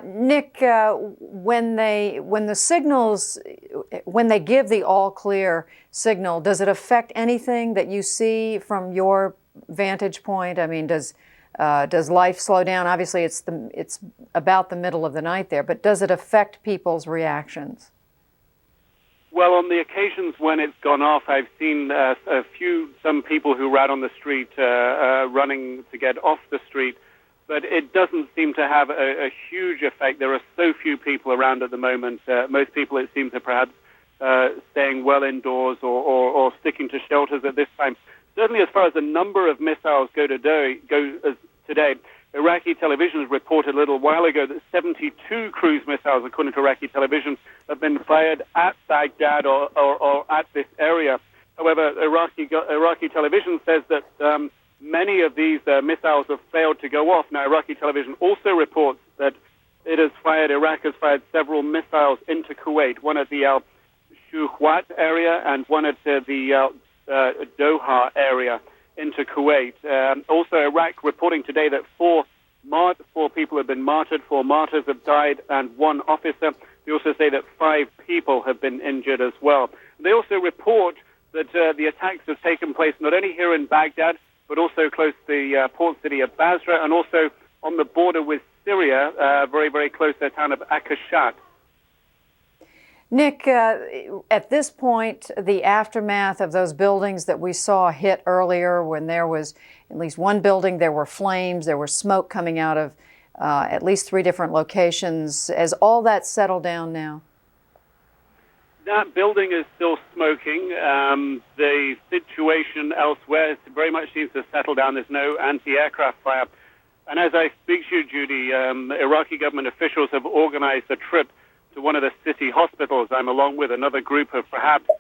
S9: Nick, when they give the all clear signal, does it affect anything that you see from your vantage point? I mean, does life slow down? Obviously, it's about the middle of the night there, but does it affect people's reactions?
S5: Well, on the occasions when it's gone off, I've seen some people who were out on the street running to get off the street, but it doesn't seem to have a huge effect. There are so few people around at the moment. Most people, it seems, are perhaps staying well indoors or sticking to shelters at this time. Certainly, as far as the number of missiles go today, Iraqi television has reported a little while ago that 72 cruise missiles, according to Iraqi television, have been fired at Baghdad or at this area. However, Iraqi television says that many of these missiles have failed to go off. Now, Iraqi television also reports that Iraq has fired several missiles into Kuwait, one at the Al-Shuhwat area and one at the Doha area into Kuwait. Also, Iraq reporting today that four people have been martyred, 4 martyrs have died, and 1 officer. They also say that 5 people have been injured as well. They also report that the attacks have taken place not only here in Baghdad, but also close to the port city of Basra, and also on the border with Syria, very, very close to the town of Akashat.
S9: Nick, at this point, the aftermath of those buildings that we saw hit earlier, when there was at least one building, there were flames, there was smoke coming out of at least 3 different locations. Has all that settled down now?
S5: That building is still smoking. The situation elsewhere very much seems to settle down. There's no anti-aircraft fire. And as I speak to you, Judy, Iraqi government officials have organized a trip to one of the city hospitals. I'm along with another group of perhaps